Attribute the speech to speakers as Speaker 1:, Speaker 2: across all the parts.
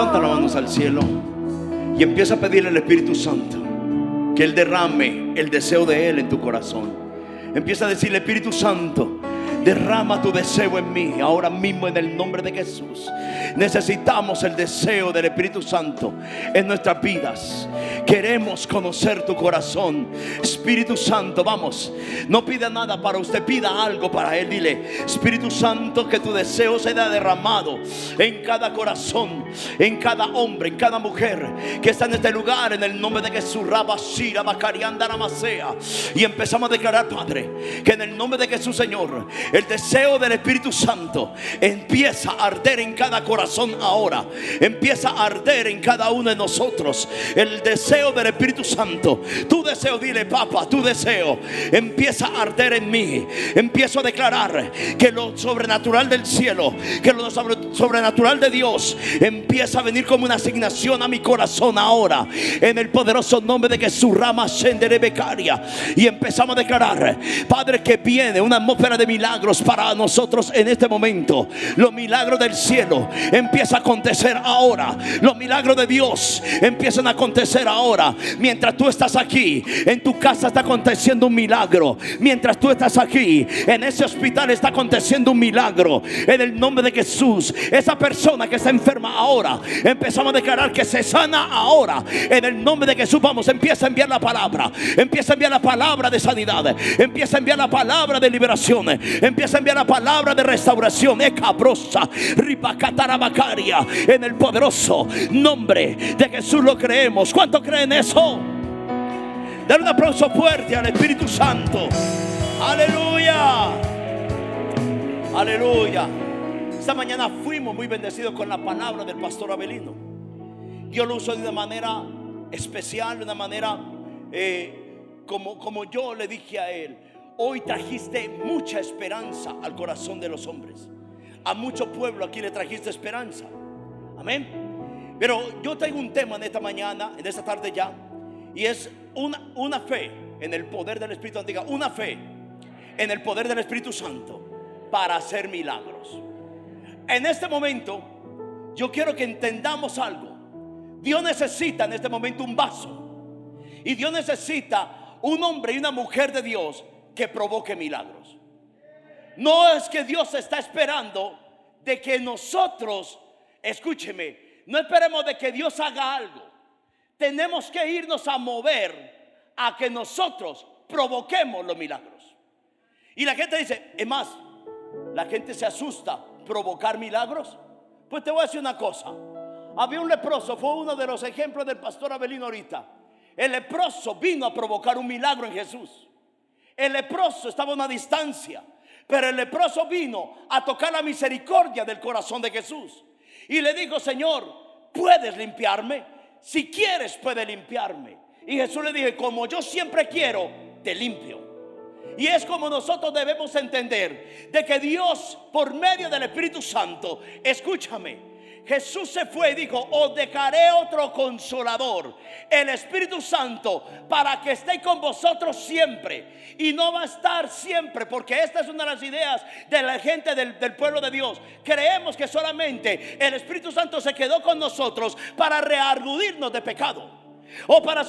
Speaker 1: Levanta las manos al cielo y empieza a pedirle al Espíritu Santo que Él derrame el deseo de Él en tu corazón. Empieza a decirle: Espíritu Santo, derrama tu deseo en mí ahora mismo en el nombre de Jesús. Necesitamos el deseo del Espíritu Santo en nuestras vidas. Queremos conocer tu corazón. Espíritu Santo, vamos, no pida nada para usted, pida algo para Él. Dile: Espíritu Santo, que tu deseo sea derramado en cada corazón, en cada hombre, en cada mujer que está en este lugar, en el nombre de Jesús. Y empezamos a declarar, Padre, que en el nombre de Jesús, Señor, el deseo del Espíritu Santo empieza a arder en cada corazón ahora. Empieza a arder en cada uno de nosotros. El deseo del Espíritu Santo, tu deseo, dile: Papá, tu deseo empieza a arder en mí. Empiezo a declarar que lo sobrenatural del cielo, que lo sobrenatural de Dios empieza a venir como una asignación a mi corazón ahora, en el poderoso nombre de Jesús. Y empezamos a declarar, Padre, que viene una atmósfera de milagros para nosotros en este momento. Los milagros del cielo empiezan a acontecer ahora. Los milagros de Dios empiezan a acontecer ahora. Mientras tú estás aquí, en tu casa está aconteciendo un milagro. Mientras tú estás aquí, en ese hospital está aconteciendo un milagro. En el nombre de Jesús, esa persona que está enferma ahora, empezamos a declarar que se sana ahora. En el nombre de Jesús, vamos, empieza a enviar la palabra. Empieza a enviar la palabra de sanidad. Empieza a enviar la palabra de liberación. Empieza a enviar la palabra de restauración. En el poderoso nombre de Jesús lo creemos. ¿Cuánto creen eso? Dale un aplauso fuerte al Espíritu Santo. Aleluya. Aleluya. Esta mañana fuimos muy bendecidos con la palabra del pastor Abelino. Dios lo usó de una manera especial, de una manera como yo le dije a él: hoy trajiste mucha esperanza al corazón de los hombres. A mucho pueblo aquí le trajiste esperanza. Amén. Pero yo tengo un tema en esta mañana, en esta tarde ya, y es una fe en el poder del Espíritu Santo. Diga: una fe en el poder del Espíritu Santo para hacer milagros. En este momento yo quiero que entendamos algo. Dios necesita en este momento un vaso, y Dios necesita un hombre y una mujer de Dios que provoque milagros. No es que Dios está esperando de que nosotros, escúcheme, no esperemos de que Dios haga algo. Tenemos que irnos a mover a que nosotros provoquemos los milagros. Y la gente dice, es más, la gente se asusta, provocar milagros. Pues te voy a decir una cosa. Había un leproso, fue uno de los ejemplos del pastor Abelino ahorita. El leproso vino a provocar un milagro en Jesús. El leproso estaba a una distancia, pero el leproso vino a tocar la misericordia del corazón de Jesús. Y le dijo: Señor, ¿puedes limpiarme? Si quieres, puedes limpiarme. Y Jesús le dijo: como yo siempre quiero, te limpio. Y es como nosotros debemos entender de que Dios, por medio del Espíritu Santo, escúchame, Jesús se fue y dijo: os dejaré otro consolador, el Espíritu Santo, para que esté con vosotros siempre. Y no va a estar siempre, porque esta es una de las ideas de la gente del pueblo de Dios. Creemos que solamente el Espíritu Santo se quedó con nosotros para reargudirnos de pecado, o para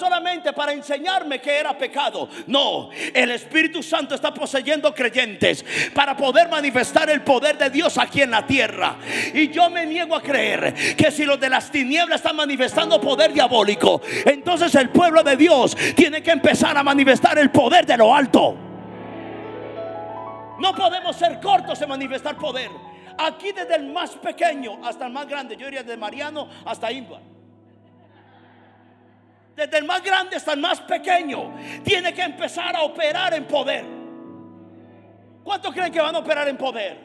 Speaker 1: enseñarme que era pecado. No, el Espíritu Santo está poseyendo creyentes para poder manifestar el poder de Dios aquí en la tierra. Y yo me niego a creer que si los de las tinieblas están manifestando poder diabólico, entonces el pueblo de Dios tiene que empezar a manifestar el poder de lo alto. No podemos ser cortos en manifestar poder. Aquí, desde el más pequeño hasta el más grande, yo diría desde Mariano hasta Ímbar, desde el más grande hasta el más pequeño, tiene que empezar a operar en poder. ¿Cuántos creen que van a operar en poder?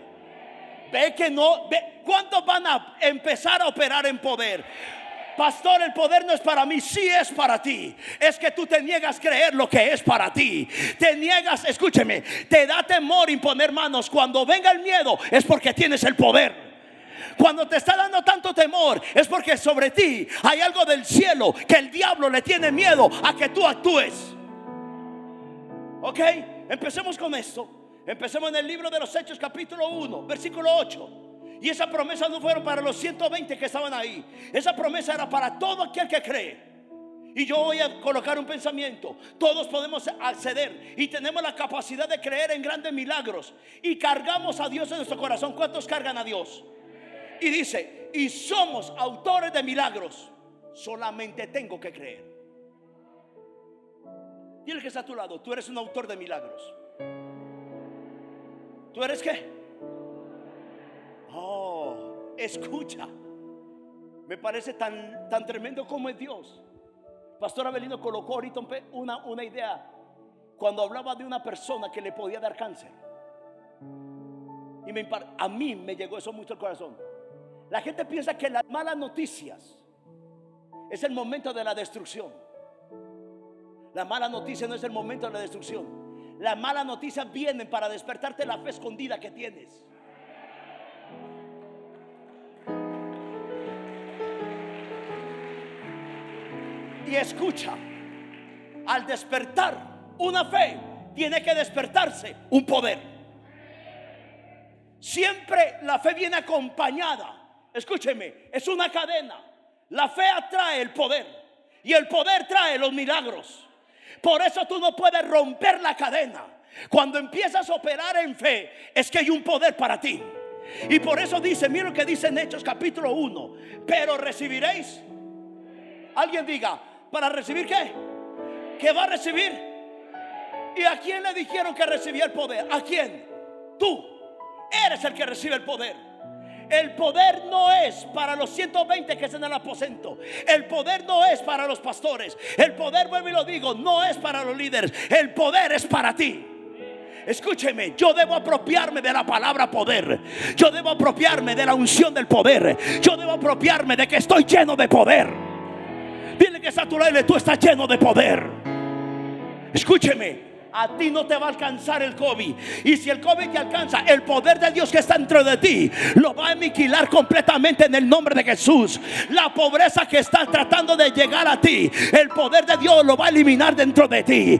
Speaker 1: Ve que no. ¿Cuántos van a empezar a operar en poder? Pastor, el poder no es para mí. Sí es para ti. Es que tú te niegas a creer lo que es para ti. Te niegas, escúcheme, te da temor imponer manos. Cuando venga el miedo es porque tienes el poder. Cuando te está dando tanto temor es porque sobre ti hay algo del cielo que el diablo le tiene miedo a que tú actúes. Ok, empecemos con esto. Empecemos en el libro de los Hechos, capítulo 1, versículo 8. Y esa promesa no fueron para los 120 que estaban ahí. Esa promesa era para todo aquel que cree. Y yo voy a colocar un pensamiento. Todos podemos acceder y tenemos la capacidad de creer en grandes milagros. Y cargamos a Dios en nuestro corazón. ¿Cuántos cargan a Dios? Y dice, y somos autores de milagros. Solamente tengo que creer. Dile que está a tu lado, tú eres un autor de milagros. ¿Tú eres qué? Oh, escucha. Me parece tan tremendo como es Dios. Pastor Abelino colocó ahorita una idea cuando hablaba de una persona que le podía dar cáncer. Y a mí me llegó eso mucho al corazón. La gente piensa que las malas noticias es el momento de la destrucción. La mala noticia no es el momento de la destrucción. Las malas noticias vienen para despertarte la fe escondida que tienes. Y escucha, al despertar una fe, tiene que despertarse un poder. Siempre la fe viene acompañada. Escúcheme, es una cadena. La fe atrae el poder y el poder trae los milagros. Por eso tú no puedes romper la cadena. Cuando empiezas a operar en fe, es que hay un poder para ti. Y por eso dice, mira lo que dice en Hechos capítulo 1. Pero recibiréis. Alguien diga, ¿para recibir qué? ¿Qué va a recibir? ¿Y a quién le dijeron que recibía el poder? ¿A quién? Tú eres el que recibe el poder. El poder no es para los 120 que están en el aposento. El poder no es para los pastores. El poder, vuelvo y lo digo, no es para los líderes. El poder es para ti. Escúcheme, yo debo apropiarme de la palabra poder. Yo debo apropiarme de la unción del poder. Yo debo apropiarme de que estoy lleno de poder. Dile que está a tu lado, tú estás lleno de poder. Escúcheme, a ti no te va a alcanzar el COVID. Y si el COVID te alcanza, el poder de Dios que está dentro de ti lo va a aniquilar completamente en el nombre de Jesús. La pobreza que está tratando de llegar a ti, el poder de Dios lo va a eliminar dentro de ti.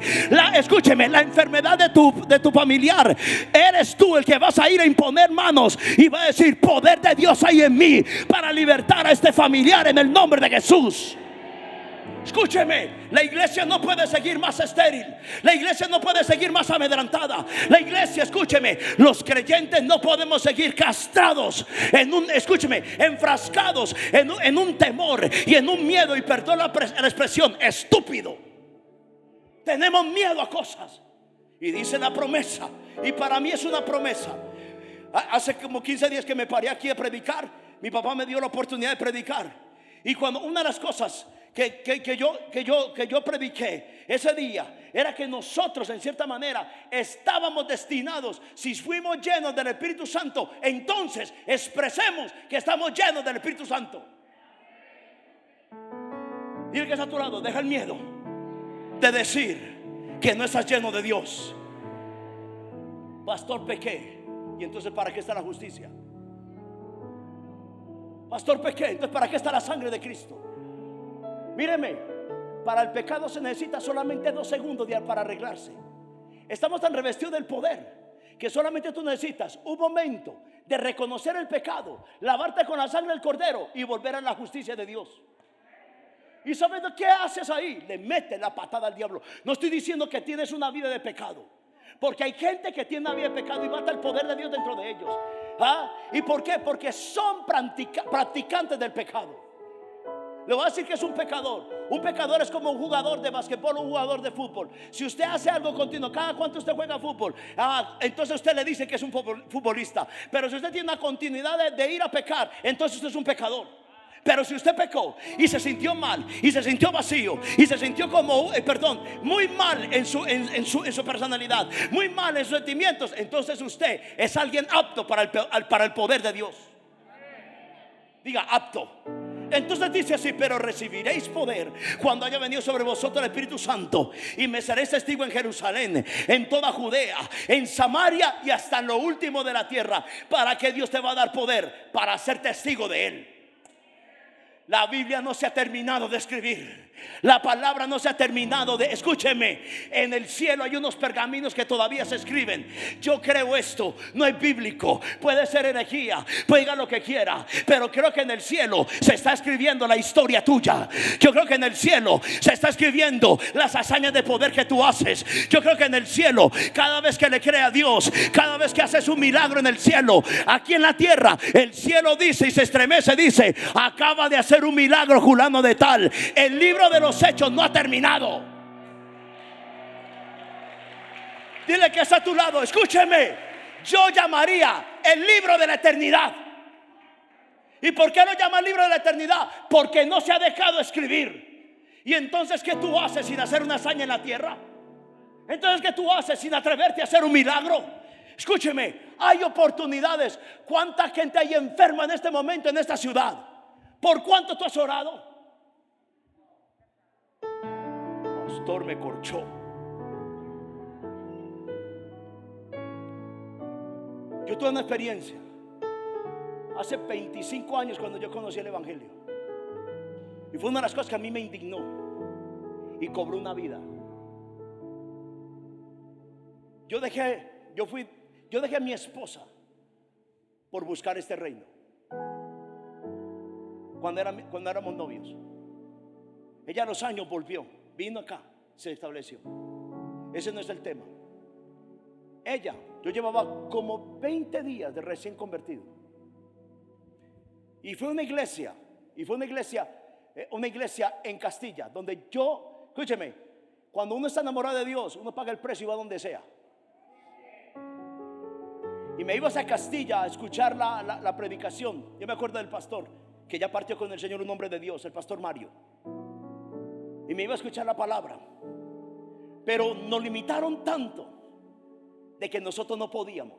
Speaker 1: Escúcheme, la enfermedad de tu familiar, eres tú el que vas a ir a imponer manos y va a decir, poder de Dios hay en mí para libertar a este familiar en el nombre de Jesús. Escúcheme, la iglesia no puede seguir más estéril. La iglesia no puede seguir más amedrentada. La iglesia, escúcheme, los creyentes no podemos seguir castrados escúcheme, enfrascados en un temor y en un miedo, y perdón la expresión, estúpido. Tenemos miedo a cosas. Y dice la promesa, y para mí es una promesa. Hace como 15 días que me paré aquí a predicar. Mi papá me dio la oportunidad de predicar. Y cuando una de las cosas que yo prediqué ese día era que nosotros, en cierta manera, estábamos destinados, si fuimos llenos del Espíritu Santo, entonces expresemos que estamos llenos del Espíritu Santo. Dile que está a tu lado, deja el miedo de decir que no estás lleno de Dios. Pastor, pequé, y entonces ¿para qué está la justicia? Pastor, pequé, entonces ¿para qué está la sangre de Cristo? Míreme, para el pecado se necesita solamente 2 segundos para arreglarse. Estamos tan revestidos del poder que solamente tú necesitas un momento de reconocer el pecado, lavarte con la sangre del cordero y volver a la justicia de Dios. ¿Y sabes qué haces ahí? Le metes la patada al diablo. No estoy diciendo que tienes una vida de pecado, porque hay gente que tiene una vida de pecado y mata el poder de Dios dentro de ellos. ¿Y por qué? Porque son practicantes del pecado. Le voy a decir que es un pecador. Un pecador es como un jugador de basquetbol o un jugador de fútbol. Si usted hace algo continuo, cada cuánto usted juega fútbol, entonces usted le dice que es un futbolista. Pero si usted tiene una continuidad de ir a pecar, entonces usted es un pecador. Pero si usted pecó y se sintió mal y se sintió vacío y se sintió como, muy mal en su personalidad, muy mal en sus sentimientos, entonces usted es alguien apto para el poder de Dios. Diga, apto. Entonces dice así: pero recibiréis poder cuando haya venido sobre vosotros el Espíritu Santo, y me seréis testigo en Jerusalén, en toda Judea, en Samaria y hasta en lo último de la tierra. ¿Para qué Dios te va a dar poder? Para ser testigo de Él. La Biblia no se ha terminado de escribir. La palabra no se ha terminado de... Escúcheme, en el cielo hay unos pergaminos que todavía se escriben. Yo creo esto, no es bíblico, puede ser herejía, puede diga lo que quiera, pero creo que en el cielo se está escribiendo la historia tuya. Yo creo que en el cielo se está escribiendo las hazañas de poder que tú haces. Yo creo que en el cielo, cada vez que le cree a Dios, cada vez que haces un milagro en el cielo, aquí en la tierra, el cielo dice y se estremece, dice: acaba de hacer un milagro fulano de tal. El libro de los hechos no ha terminado. Dile que está a tu lado, escúcheme, yo llamaría el libro de la eternidad. ¿Y por qué lo llama el libro de la eternidad? Porque no se ha dejado escribir. Y entonces, ¿qué tú haces sin hacer una hazaña en la tierra? Entonces, ¿qué tú haces sin atreverte a hacer un milagro? Escúcheme, hay oportunidades. ¿Cuánta gente hay enferma en este momento en esta ciudad? ¿Por cuánto tú has orado? Pastor, me corchó. Yo tuve una experiencia hace 25 años cuando yo conocí el evangelio, y fue una de las cosas que a mí me indignó y cobró una vida. Yo dejé a mi esposa por buscar este reino cuando éramos novios. Ella a los años volvió, vino acá, se estableció. Ese no es el tema. Yo llevaba como 20 días de recién convertido, y fue una iglesia en Castilla, donde yo, escúcheme, cuando uno está enamorado de Dios, uno paga el precio y va donde sea. Y me ibas a Castilla a escuchar la predicación. Yo me acuerdo del pastor que ya partió con el Señor, un hombre de Dios, el pastor Mario, y me iba a escuchar la palabra. Pero nos limitaron tanto de que nosotros no podíamos.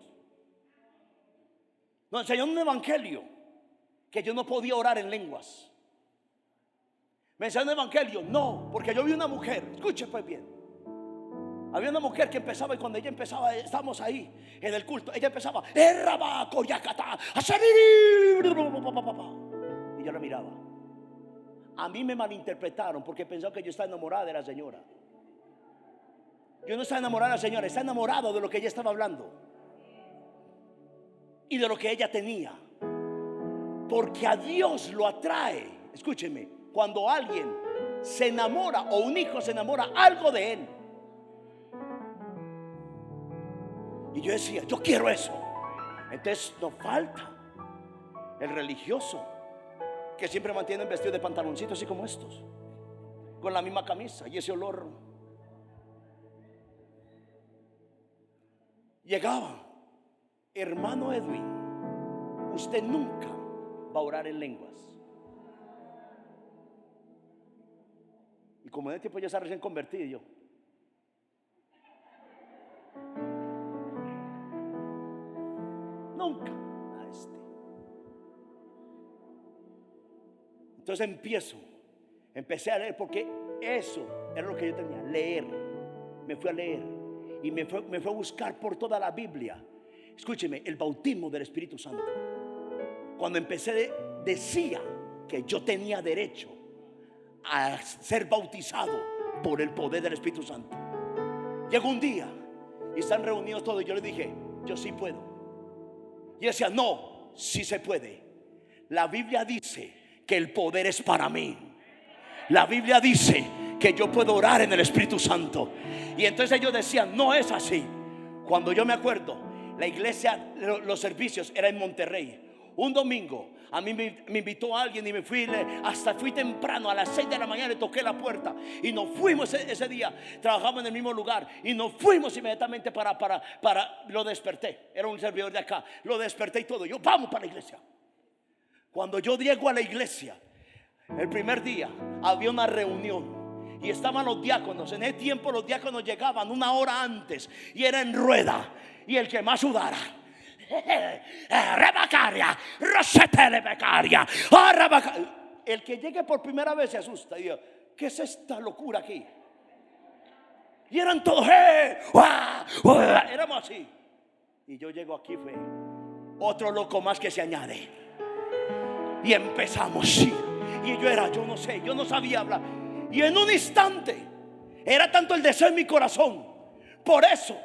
Speaker 1: Nos enseñaron un evangelio que yo no podía orar en lenguas. Me enseñaron un evangelio, no, porque yo vi una mujer, escuche pues bien. Había una mujer que empezaba, y cuando ella empezaba, estábamos ahí en el culto, ella empezaba, y yo la miraba. A mí me malinterpretaron porque pensaron que yo estaba enamorada de la señora. Yo no estaba enamorada de la señora, estaba enamorado de lo que ella estaba hablando y de lo que ella tenía. Porque a Dios lo atrae, escúcheme, cuando alguien se enamora o un hijo se enamora algo de él. Y yo decía, yo quiero eso. Entonces nos falta el religioso que siempre mantiene vestido de pantaloncitos así como estos, con la misma camisa y ese olor. Llegaba, hermano Edwin, usted nunca va a orar en lenguas. Y como en el tiempo ya está recién convertido, yo, nunca a Entonces empecé a leer, porque eso era lo que yo tenía, leer. Me fui a leer y me fui a buscar por toda la Biblia. Escúcheme, el bautismo del Espíritu Santo. Cuando empecé, decía que yo tenía derecho a ser bautizado por el poder del Espíritu Santo. Llegó un día y están reunidos todos, y yo les dije, yo sí puedo. Y decía, no, sí se puede. La Biblia dice que el poder es para mí. La Biblia dice que yo puedo orar en el Espíritu Santo. Y entonces ellos decían, no es así. Cuando yo me acuerdo, la iglesia, los servicios era en Monterrey. Un domingo a mí me invitó a alguien y me fui temprano, a las 6 de la mañana, le toqué la puerta y nos fuimos ese día. Trabajamos en el mismo lugar y nos fuimos inmediatamente lo desperté. Era un servidor de acá, lo desperté y todo. Yo, vamos para la iglesia. Cuando yo llego a la iglesia, el primer día había una reunión y estaban los diáconos. En ese tiempo los diáconos llegaban una hora antes y era en rueda, y el que más sudara, el que llegue por primera vez se asusta y dice, ¿qué es esta locura aquí? Y eran todos éramos así. Y yo llego aquí, fue otro loco más que se añade. Y empezamos, sí. Y yo no sé, yo no sabía hablar. Y en un instante, era tanto el deseo en mi corazón. Por eso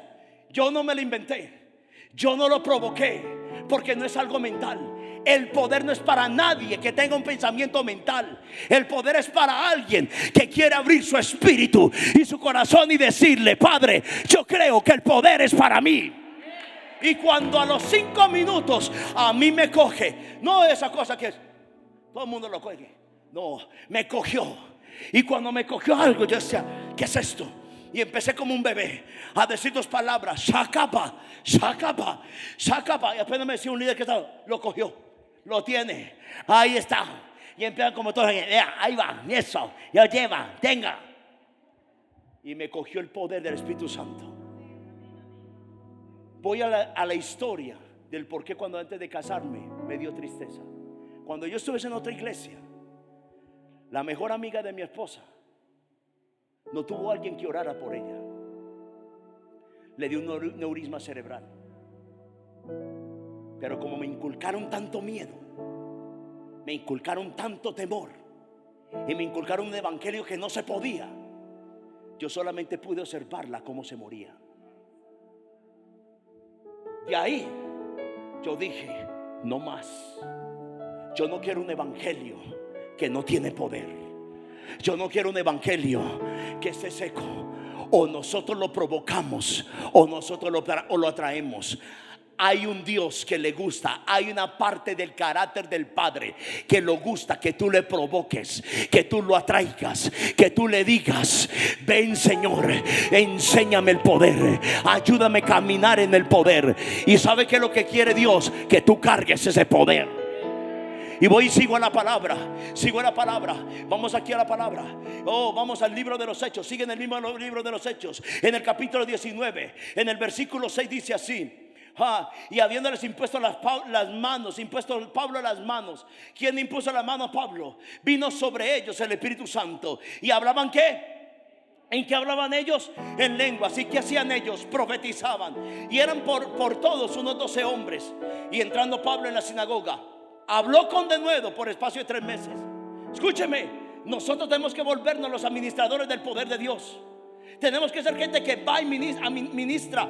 Speaker 1: yo no me lo inventé, yo no lo provoqué, porque no es algo mental. El poder no es para nadie que tenga un pensamiento mental. El poder es para alguien que quiere abrir su espíritu y su corazón y decirle: Padre, yo creo que el poder es para mí. Y cuando a los 5 minutos a mí me coge, no esa cosa que todo el mundo lo coge, no, me cogió. Y cuando me cogió algo, yo decía: ¿qué es esto? Y empecé como un bebé a decir 2 palabras: Shakapa, Shakapa, Shakapa. Y apenas me decía un líder que estaba, lo cogió, lo tiene, ahí está. Y empiezan como todos: ahí va, eso, ya lleva, tenga. Y me cogió el poder del Espíritu Santo. Voy a la historia del por qué cuando antes de casarme me dio tristeza. Cuando yo estuve en otra iglesia, la mejor amiga de mi esposa no tuvo alguien que orara por ella. Le dio un neurisma cerebral. Pero como me inculcaron tanto miedo, me inculcaron tanto temor y me inculcaron un evangelio que no se podía, yo solamente pude observarla cómo se moría. De ahí yo dije: no más. Yo no quiero un evangelio que no tiene poder. Yo no quiero un evangelio que esté seco. O nosotros lo provocamos o nosotros lo atraemos. Hay un Dios que le gusta, hay una parte del carácter del Padre que le gusta que tú le provoques, que tú lo atraigas, que tú le digas: ven, Señor, enséñame el poder, ayúdame a caminar en el poder. Y ¿sabe qué es lo que quiere Dios? Que tú cargues ese poder. Y voy y sigo a la palabra, sigo a la palabra. Vamos aquí a la palabra. Vamos al libro de los Hechos. Sigue en el mismo libro de los Hechos, en el capítulo 19, en el versículo 6 dice así: y habiéndoles impuesto las manos, impuesto Pablo las manos. ¿Quién impuso las manos a Pablo? Vino sobre ellos el Espíritu Santo. ¿Y hablaban qué? ¿En qué hablaban ellos? En lenguas. ¿Y qué hacían ellos? Profetizaban. Y eran por todos unos 12 hombres. Y entrando Pablo en la sinagoga, habló con denuedo por espacio de 3 meses. Escúcheme, nosotros tenemos que volvernos los administradores del poder de Dios. Tenemos que ser gente que va y administra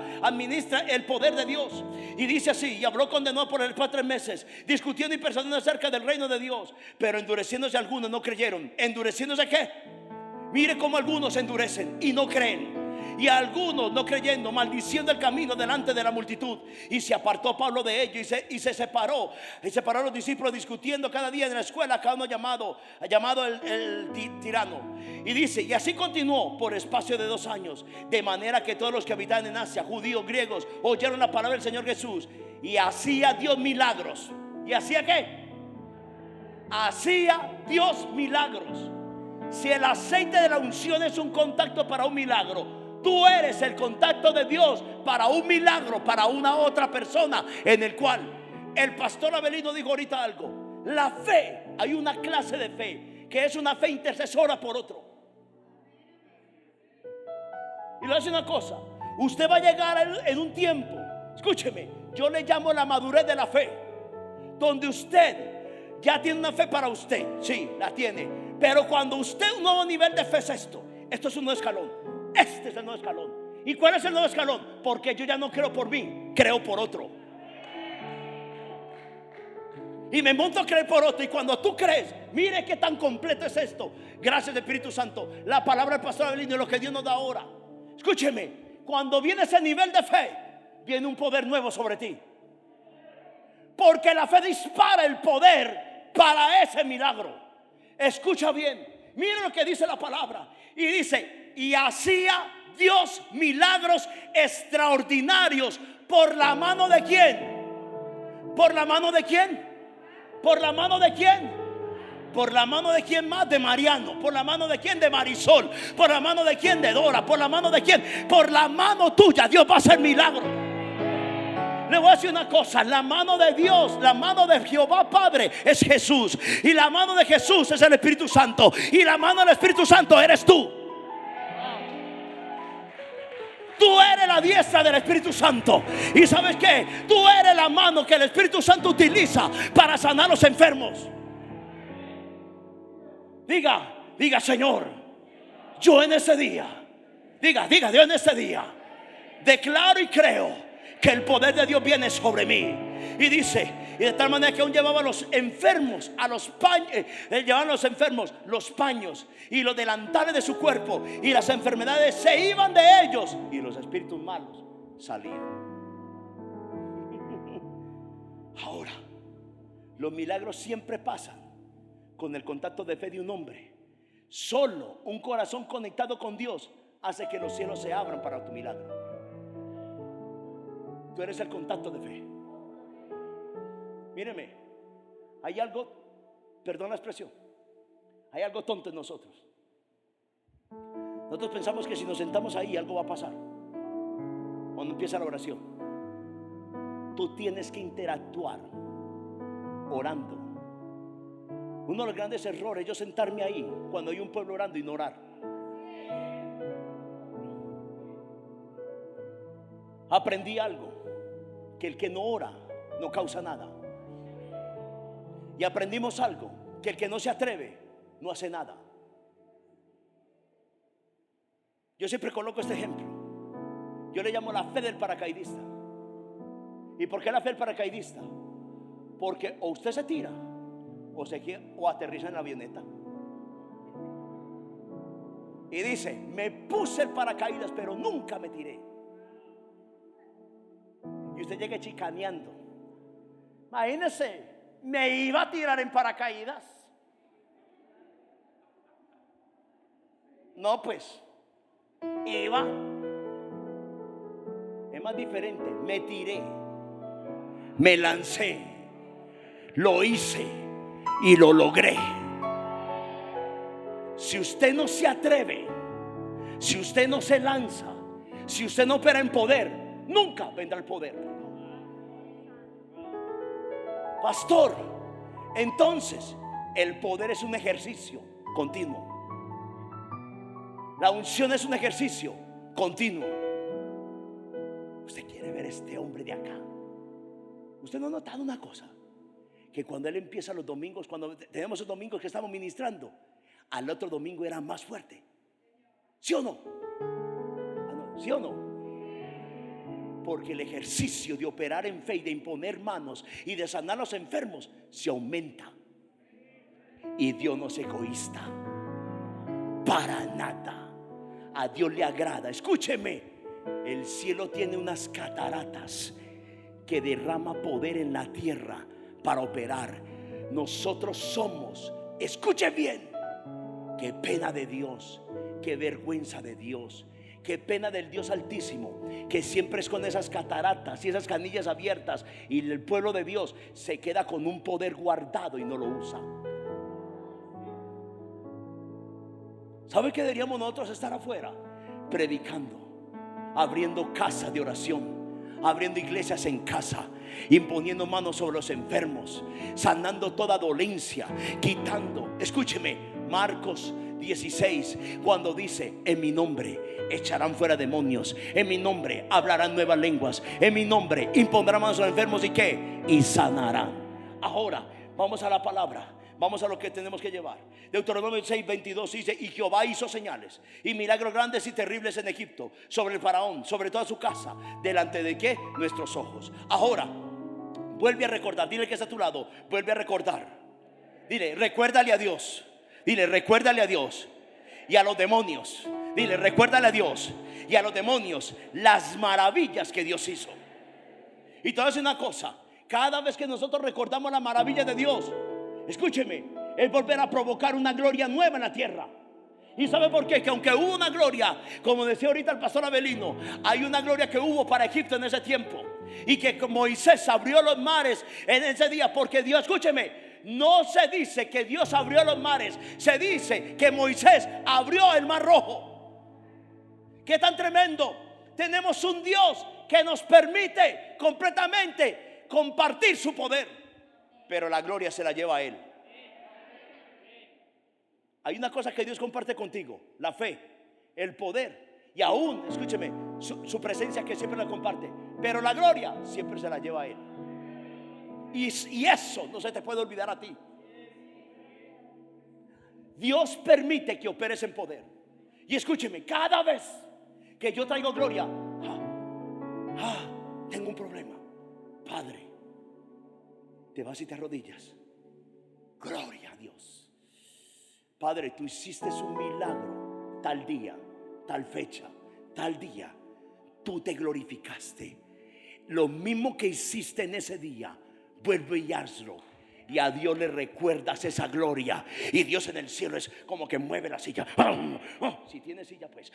Speaker 1: el poder de Dios. Y dice así: y habló con denuedo por el espacio de 3 meses, discutiendo y persuadiendo acerca del reino de Dios. Pero endureciéndose algunos no creyeron. ¿Endureciéndose qué? Mire cómo algunos se endurecen y no creen. Y algunos no creyendo, maldiciendo el camino delante de la multitud. Y se apartó Pablo de ellos y se separó. Y separó a los discípulos, discutiendo cada día en la escuela, cada uno llamado el tirano. Y dice: y así continuó por espacio de 2 años, de manera que todos los que habitaban en Asia, judíos, griegos, oyeron la palabra del Señor Jesús. Y hacía Dios milagros. ¿Y hacía qué? Hacía Dios milagros. Si el aceite de la unción es un contacto para un milagro, tú eres el contacto de Dios para un milagro, para una otra persona. En el cual el pastor Abelino dijo ahorita algo: la fe, hay una clase de fe que es una fe intercesora por otro. Y le voy a decir una cosa: usted va a llegar en un tiempo, escúcheme, yo le llamo la madurez de la fe, donde usted ya tiene una fe para usted. Sí, la tiene. Pero cuando usted, un nuevo nivel de fe es esto es un nuevo escalón. Este es el nuevo escalón. ¿Y cuál es el nuevo escalón? Porque yo ya no creo por mí, creo por otro. Y me monto a creer por otro. Y cuando tú crees, mire qué tan completo es esto. Gracias Espíritu Santo. La palabra del pastor Abelino, lo que Dios nos da ahora. Escúcheme, cuando viene ese nivel de fe, viene un poder nuevo sobre ti. Porque la fe dispara el poder para ese milagro. Escucha bien, mire lo que dice la palabra. Y dice: y hacía Dios milagros extraordinarios. ¿Por la mano de quién? ¿Por la mano de quién? ¿Por la mano de quién? ¿Por la mano de quién más? De Mariano. ¿Por la mano de quién? De Marisol. ¿Por la mano de quién? De Dora. ¿Por la mano de quién? Por la mano tuya Dios va a hacer milagros. Le voy a decir una cosa: la mano de Dios, la mano de Jehová Padre es Jesús. Y la mano de Jesús es el Espíritu Santo. Y la mano del Espíritu Santo eres tú. Tú eres la diestra del Espíritu Santo. ¿Y sabes qué? Tú eres la mano que el Espíritu Santo utiliza para sanar a los enfermos. Diga, Señor, yo en ese día, diga, Dios, en ese día declaro y creo que el poder de Dios viene sobre mí. Y dice, y de tal manera que aún llevaba a los enfermos a los paños, llevaban a los enfermos los paños y los delantales de su cuerpo, y las enfermedades se iban de ellos y los espíritus malos salían. Ahora, los milagros siempre pasan con el contacto de fe de un hombre. Solo un corazón conectado con Dios hace que los cielos se abran para tu milagro. Tú eres el contacto de fe. Míreme, hay algo, perdón la expresión, hay algo tonto en nosotros. Nosotros pensamos que si nos sentamos ahí algo va a pasar cuando empieza la oración. Tú tienes que interactuar orando. Uno de los grandes errores es yo sentarme ahí cuando hay un pueblo orando y no orar. Aprendí algo, que el que no ora no causa nada. Y aprendimos algo, que el que no se atreve no hace nada. Yo siempre coloco este ejemplo. Yo le llamo la fe del paracaidista. ¿Y por qué la fe del paracaidista? Porque o usted se tira o aterriza en la avioneta. Y dice, me puse el paracaídas pero nunca me tiré. Y usted llega chicaneando. Imagínese, me iba a tirar en paracaídas. No, pues iba. Es más diferente. Me tiré, me lancé, lo hice y lo logré. Si usted no se atreve, si usted no se lanza, si usted no opera en poder, nunca vendrá el poder. Pastor, entonces el poder es un ejercicio continuo. La unción es un ejercicio continuo. Usted quiere ver a este hombre de acá. Usted no ha notado una cosa, que cuando él empieza los domingos, cuando tenemos los domingos que estamos ministrando, al otro domingo era más fuerte. ¿Sí o no? ¿Sí o no? Porque el ejercicio de operar en fe y de imponer manos y de sanar a los enfermos se aumenta. Y Dios no es egoísta para nada. A Dios le agrada. Escúcheme, el cielo tiene unas cataratas que derrama poder en la tierra para operar. Nosotros somos, escuche bien, qué pena de Dios, qué vergüenza de Dios, qué pena del Dios Altísimo, que siempre es con esas cataratas y esas canillas abiertas, y el pueblo de Dios se queda con un poder guardado y no lo usa. ¿Sabe qué deberíamos nosotros estar afuera? Predicando, abriendo casas de oración, abriendo iglesias en casa, imponiendo manos sobre los enfermos, sanando toda dolencia, quitando, escúcheme, Marcos 16, cuando dice, en mi nombre echarán fuera demonios, en mi nombre hablarán nuevas lenguas, en mi nombre impondrán manos a los enfermos y ¿qué? Y sanarán. Ahora vamos a la palabra, vamos a lo que tenemos que llevar. Deuteronomio 6:22 dice, y Jehová hizo señales y milagros grandes y terribles en Egipto, sobre el faraón, sobre toda su casa, delante de ¿qué? Nuestros ojos. Ahora vuelve a recordar, dile que está a tu lado, vuelve a recordar, dile, recuérdale a Dios. Dile, recuérdale a Dios y a los demonios. Dile, recuérdale a Dios y a los demonios las maravillas que Dios hizo. Y te voy a decir una cosa, cada vez que nosotros recordamos la maravilla de Dios, escúcheme, es volver a provocar una gloria nueva en la tierra. ¿Y sabe por qué? Que aunque hubo una gloria, como decía ahorita el pastor Abelino, hay una gloria que hubo para Egipto en ese tiempo, y que Moisés abrió los mares en ese día, porque Dios, escúcheme, no se dice que Dios abrió los mares, se dice que Moisés abrió el mar rojo. ¿Qué tan tremendo? Tenemos un Dios que nos permite completamente compartir su poder, pero la gloria se la lleva a Él. Hay una cosa que Dios comparte contigo, la fe, el poder, y aún, escúcheme, su presencia, que siempre la comparte, pero la gloria siempre se la lleva a Él. Y eso no se te puede olvidar a ti. Dios permite que operes en poder. Y escúcheme, cada vez que yo traigo gloria, tengo un problema. Padre, te vas y te arrodillas. Gloria a Dios. Padre, tú hiciste un milagro tal día, tal fecha, tal día. Tú te glorificaste. Lo mismo que hiciste en ese día, vuelve y hazlo. Y a Dios le recuerdas esa gloria. Y Dios en el cielo es como que mueve la silla. Si tiene silla, pues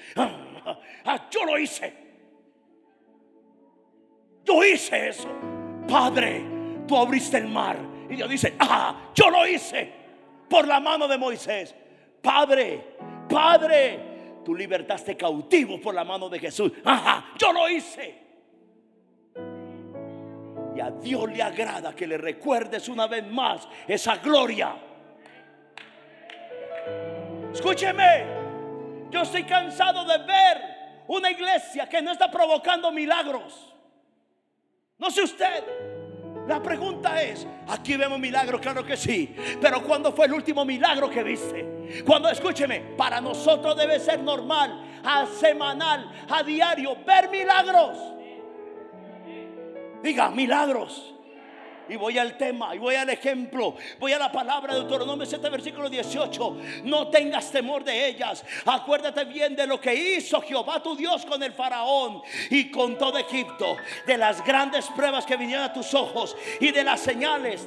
Speaker 1: yo lo hice. Yo hice eso. Padre, tú abriste el mar. Y Dios dice, yo lo hice por la mano de Moisés. Padre, tú libertaste cautivos por la mano de Jesús. Yo lo hice. Y a Dios le agrada que le recuerdes una vez más esa gloria. Escúcheme, yo estoy cansado de ver una iglesia que no está provocando milagros. No sé usted. La pregunta es, aquí vemos milagros, claro que sí, pero ¿cuándo fue el último milagro que viste? Cuando, escúcheme, para nosotros debe ser normal, a semanal, a diario, ver milagros. Diga, milagros. Y voy al tema, y voy al ejemplo, voy a la palabra de Deuteronomio 7, versículo 18. No tengas temor de ellas. Acuérdate bien de lo que hizo Jehová tu Dios con el faraón y con todo Egipto, de las grandes pruebas que vinieron a tus ojos y de las señales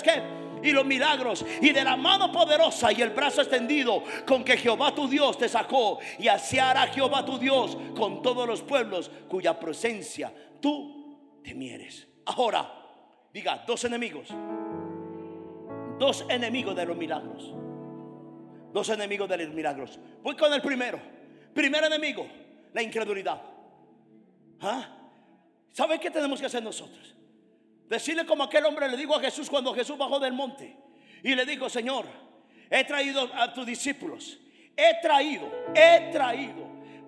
Speaker 1: que y los milagros y de la mano poderosa y el brazo extendido con que Jehová tu Dios te sacó. Y así hará Jehová tu Dios con todos los pueblos cuya presencia tú temieres. Ahora, diga, dos enemigos de los milagros. Dos enemigos de los milagros. Voy con el primero. Primer enemigo, la incredulidad. ¿Sabe qué tenemos que hacer nosotros? Decirle como aquel hombre le dijo a Jesús cuando Jesús bajó del monte y le dijo, Señor, he traído a tus discípulos. He traído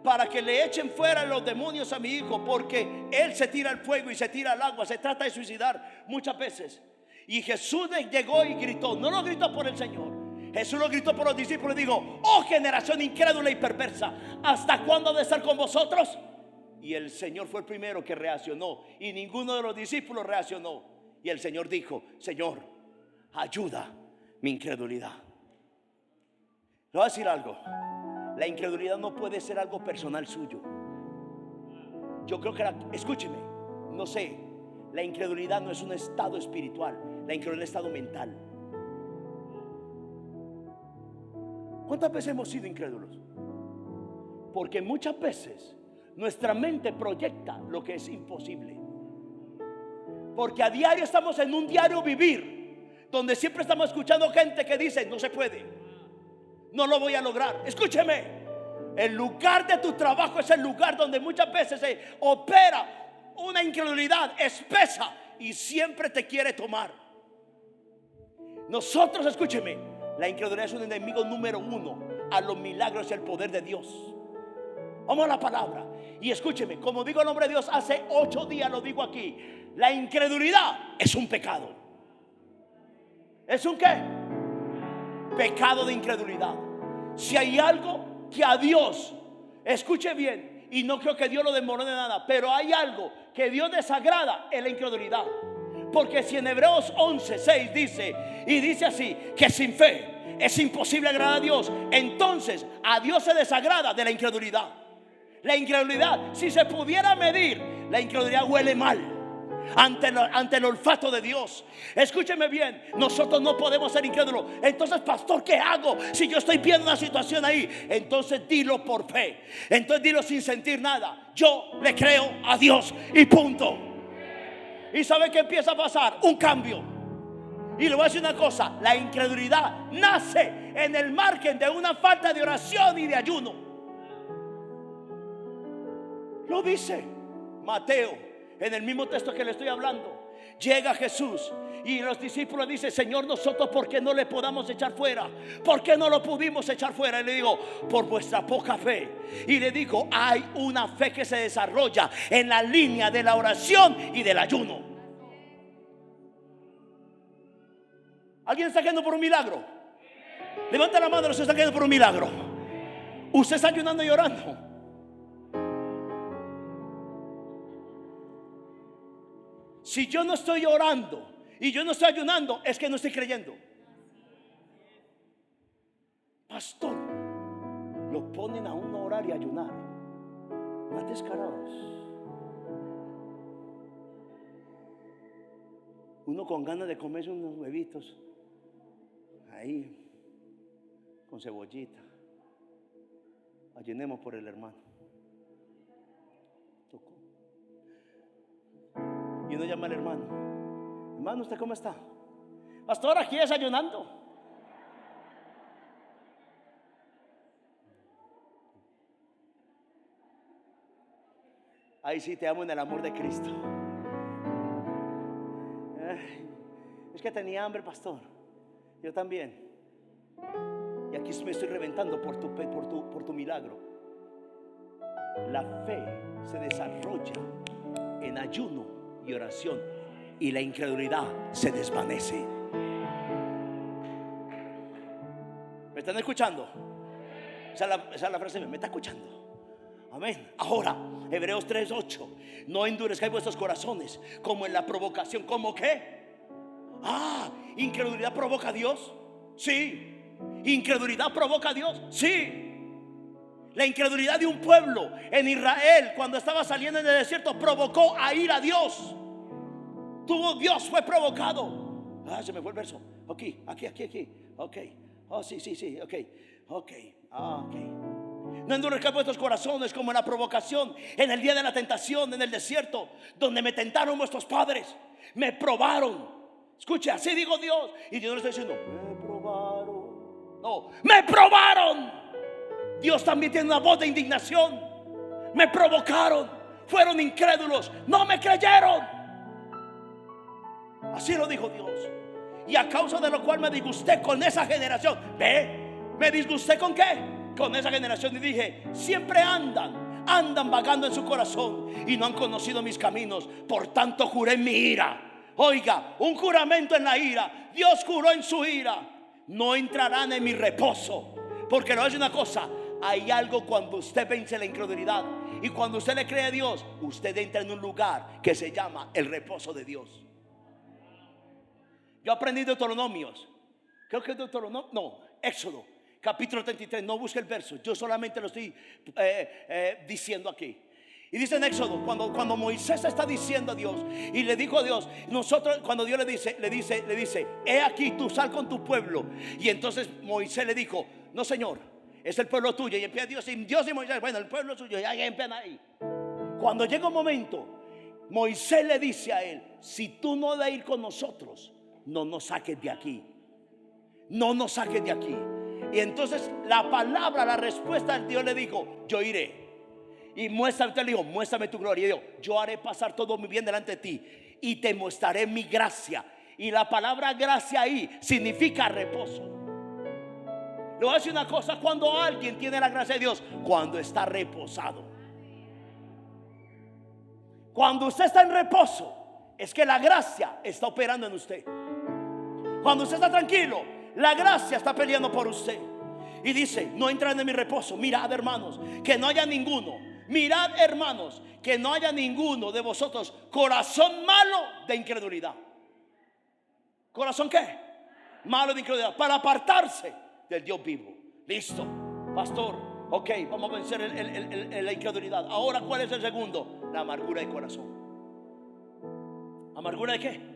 Speaker 1: para que le echen fuera los demonios a mi hijo, porque él se tira al fuego y se tira al agua, se trata de suicidar muchas veces. Y Jesús llegó y gritó, no lo gritó por el Señor, Jesús lo gritó por los discípulos y dijo, oh generación incrédula y perversa, ¿hasta cuándo de estar con vosotros? Y el Señor fue el primero que reaccionó, y ninguno de los discípulos reaccionó. Y el Señor dijo, Señor, ayuda mi incredulidad. Le voy a decir algo. La incredulidad no puede ser algo personal suyo. Yo creo que escúcheme, no sé, la incredulidad no es un estado espiritual, la incredulidad es un estado mental. ¿Cuántas veces hemos sido incrédulos? Porque muchas veces nuestra mente proyecta lo que es imposible. Porque a diario estamos en un diario vivir, donde siempre estamos escuchando gente que dice, no se puede, no lo voy a lograr. Escúcheme, el lugar de tu trabajo es el lugar donde muchas veces se opera una incredulidad espesa y siempre te quiere tomar. Nosotros, escúcheme, la incredulidad es un enemigo número uno a los milagros y el poder de Dios. Vamos a la palabra. Y escúcheme, como digo el nombre de Dios, hace 8 días lo digo aquí. La incredulidad es un pecado. ¿Es un qué? Pecado de incredulidad. Si hay algo que a Dios, escuche bien, y no creo que Dios lo demorone nada, pero hay algo que Dios desagrada, es la incredulidad. Porque si en Hebreos 11:6 dice así, que sin fe es imposible agradar a Dios, entonces a Dios se desagrada de la incredulidad. La incredulidad, si se pudiera medir, la incredulidad huele mal ante el olfato de Dios. Escúcheme bien, nosotros no podemos ser incrédulos. Entonces, pastor, ¿qué hago si yo estoy viendo una situación ahí? Entonces dilo por fe. Entonces dilo sin sentir nada. Yo le creo a Dios y punto. ¿Y sabe qué empieza a pasar? Un cambio. Y le voy a decir una cosa, la incredulidad nace en el margen de una falta de oración y de ayuno. Lo dice Mateo en el mismo texto que le estoy hablando. Llega Jesús y los discípulos dicen, Señor, nosotros ¿por qué no le podamos echar fuera? ¿Por qué no lo pudimos echar fuera? Y le digo, por vuestra poca fe. Y le digo, hay una fe que se desarrolla en la línea de la oración y del ayuno. ¿Alguien está yendo por un milagro? Levanta la mano los que están cayendo por un milagro. Usted está ayunando y orando. Si yo no estoy orando y yo no estoy ayunando, es que no estoy creyendo. Pastor, lo ponen a uno a orar y a ayunar. Más descarados. Uno con ganas de comerse unos huevitos ahí con cebollita. Ayunemos por el hermano. Tocó. Y uno llama al hermano: hermano, ¿usted cómo está? Pastor, aquí desayunando. Ahí sí te amo en el amor de Cristo. Es que tenía hambre, pastor. Yo también. Y aquí me estoy reventando por tu milagro. La fe se desarrolla en ayuno y oración, y la incredulidad se desvanece. ¿Me están escuchando? Esa es la frase. ¿Me está escuchando? Amén. Ahora, Hebreos 3:8: no endurezcáis vuestros corazones como en la provocación. ¿Cómo qué? ¿Incredulidad provoca a Dios? Sí. ¿Incredulidad provoca a Dios? Sí. La incredulidad de un pueblo en Israel cuando estaba saliendo en el desierto provocó a ir a Dios. Dios fue provocado. Se me fue el verso. Aquí. Ok. Sí. Ok. No endurezcáis vuestros corazones como en la provocación, en el día de la tentación en el desierto, donde me tentaron vuestros padres, me probaron. Escuche, así digo Dios. Y Dios no le está diciendo: me probaron. No, me probaron. Dios también tiene una voz de indignación. Me provocaron, fueron incrédulos, no me creyeron. Así lo dijo Dios. Y a causa de lo cual me disgusté con esa generación. ¿Me disgusté con qué? Con esa generación. Y dije: siempre andan vagando en su corazón y no han conocido mis caminos. Por tanto juré en mi ira. Oiga, un juramento en la ira. Dios juró en su ira: no entrarán en mi reposo. Porque le voy a decir una cosa: hay algo cuando usted vence la incredulidad y cuando usted le cree a Dios, usted entra en un lugar que se llama el reposo de Dios. Yo aprendí Deuteronomios, creo que es Deuteronomio, no, Éxodo capítulo 33. No busque el verso, yo solamente lo estoy diciendo aquí. Y dice en Éxodo, cuando Moisés está diciendo a Dios y le dijo a Dios, nosotros, cuando Dios le dice: he aquí, tú sal con tu pueblo. Y entonces Moisés le dijo: no, Señor, es el pueblo tuyo. Y empieza Dios y Moisés: bueno, el pueblo suyo. Y ahí empiezan ahí. Cuando llega un momento, Moisés le dice a él: si tú no de ir con nosotros, no nos saques de aquí. No nos saques de aquí. Y entonces la palabra, la respuesta de Dios le dijo: yo iré. Y usted le dijo: muéstrame tu gloria. Y dijo: yo haré pasar todo mi bien delante de ti y te mostraré mi gracia. Y la palabra gracia ahí significa reposo. Le voy a decir una cosa: cuando alguien tiene la gracia de Dios, cuando está reposado. Cuando usted está en reposo, es que la gracia está operando en usted. Cuando usted está tranquilo, la gracia está peleando por usted. Y dice: no entran en mi reposo. Mirad, hermanos, que no haya ninguno. Mirad, hermanos, que no haya ninguno de vosotros corazón malo de incredulidad. ¿Corazón qué? Malo de incredulidad, para apartarse del Dios vivo. Listo, pastor. Ok, vamos a vencer la incredulidad. Ahora, ¿cuál es el segundo? La amargura de corazón. ¿Amargura de qué?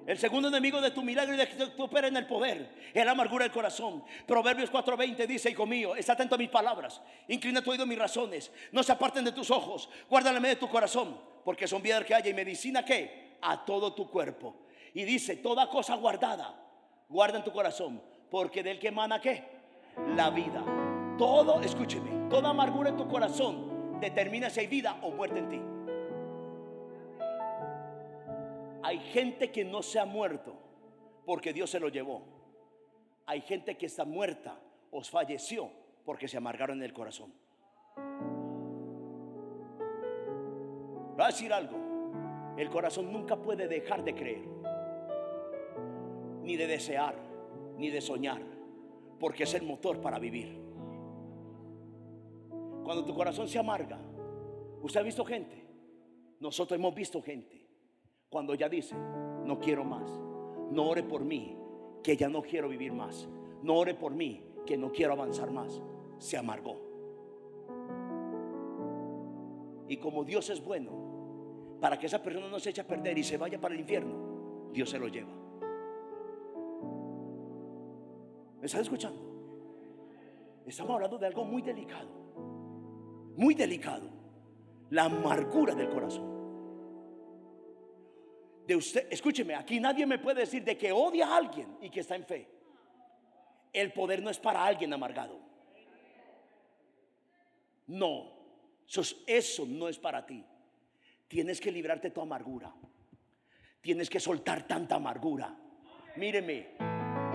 Speaker 1: El segundo enemigo de tu milagro y de que tú operes en el poder es la amargura del corazón. Proverbios 4:20 dice: hijo mío, está atento a mis palabras, inclina tu oído a mis razones, no se aparten de tus ojos, guárdala en medio de tu corazón, porque son vida que haya y medicina ¿qué? A todo tu cuerpo. Y dice: toda cosa guardada, guarda en tu corazón, porque del que emana ¿qué? La vida. Todo, escúcheme, toda amargura en tu corazón determina si hay vida o muerte en ti. Hay gente que no se ha muerto porque Dios se lo llevó. Hay gente que está muerta o falleció porque se amargaron en el corazón. Voy a decir algo: el corazón nunca puede dejar de creer, ni de desear, ni de soñar. porque es el motor para vivir. Cuando tu corazón se amarga, usted ha visto gente, nosotros hemos visto gente, cuando ya dice, no quiero más, no ore por mí, que ya no quiero vivir más, no ore por mí, que no quiero avanzar más, se amargó. Y como Dios es bueno, para que esa persona no se eche a perder y se vaya para el infierno, Dios se lo lleva. ¿Me están escuchando? Estamos hablando de algo muy delicado, muy delicado. La amargura del corazón de usted. Escúcheme, aquí nadie me puede decir de que odia a alguien y que está en fe. El poder no es para alguien amargado. No, eso no es para ti. Tienes que librarte de tu amargura. Tienes que soltar tanta amargura. Míreme,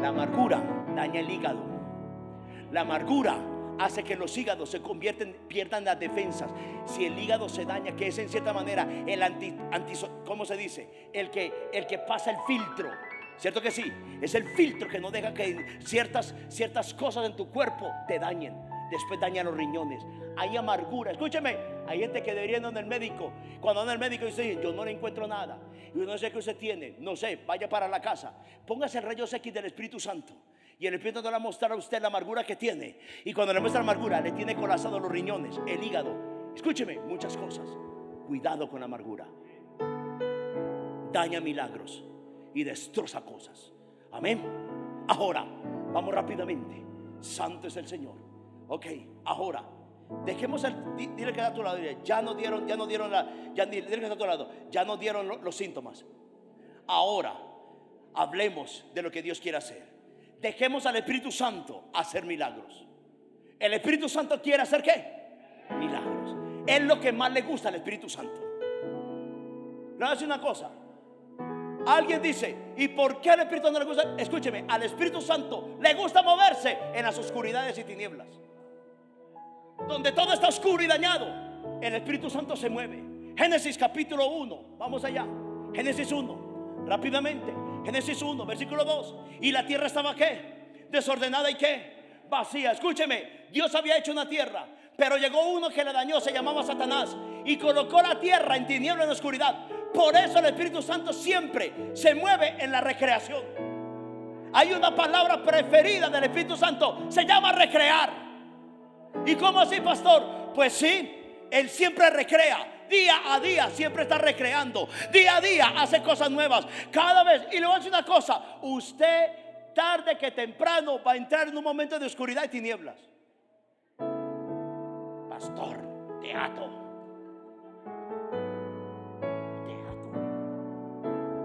Speaker 1: la amargura daña el hígado. La amargura hace que los hígados se pierdan las defensas. Si el hígado se daña, que es en cierta manera el ¿cómo se dice? El que pasa el filtro. ¿Cierto que sí? Es el filtro que no deja que ciertas cosas en tu cuerpo te dañen. Después dañan los riñones. Hay amargura. Escúcheme, hay gente que debería ir al médico. Cuando anda al médico dice, yo no le encuentro nada. Y yo no sé qué usted tiene. No sé, vaya para la casa. Póngase el rayos X del Espíritu Santo. Y el Espíritu Santo le va a mostrar a usted la amargura que tiene. Y cuando le muestra la amargura, le tiene colapsado los riñones, el hígado. Escúcheme, muchas cosas. Cuidado con la amargura. Daña milagros y destroza cosas. Amén. Ahora, vamos rápidamente. Santo es el Señor. Ok, ahora dejemos dile que está a tu lado. Dile, ya no dieron dile que está a tu lado. Ya no dieron los síntomas. Ahora hablemos de lo que Dios quiere hacer. Dejemos al Espíritu Santo hacer milagros. El Espíritu Santo quiere hacer ¿qué? Milagros. Es lo que más le gusta al Espíritu Santo. Le voy a decir una cosa. Alguien dice, ¿y por qué al Espíritu Santo le gusta? Escúcheme, al Espíritu Santo le gusta moverse en las oscuridades y tinieblas. Donde todo está oscuro y dañado, el Espíritu Santo se mueve. Génesis capítulo 1, vamos allá. Génesis 1, rápidamente. Génesis 1, versículo 2. Y la tierra estaba ¿qué? Desordenada y ¿qué? Vacía. Escúcheme, Dios había hecho una tierra, pero llegó uno que la dañó, se llamaba Satanás, y colocó la tierra en tiniebla y en oscuridad. Por eso el Espíritu Santo siempre se mueve en la recreación. Hay una palabra preferida del Espíritu Santo, se llama recrear. ¿Y cómo así, pastor? Pues sí, Él siempre recrea. Día a día siempre está recreando. Día a día hace cosas nuevas. Cada vez. Y le voy a decir una cosa. Usted tarde que temprano va a entrar en un momento de oscuridad y tinieblas. Pastor, teatro.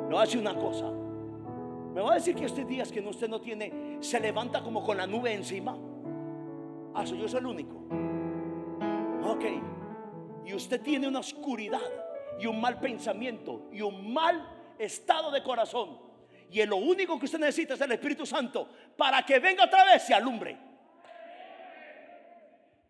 Speaker 1: Le voy a decir una cosa. Me va a decir que estos días que usted no tiene, se levanta como con la nube encima. Yo soy el único. Ok. Y usted tiene una oscuridad y un mal pensamiento y un mal estado de corazón. Y lo único que usted necesita es el Espíritu Santo para que venga otra vez y se alumbre.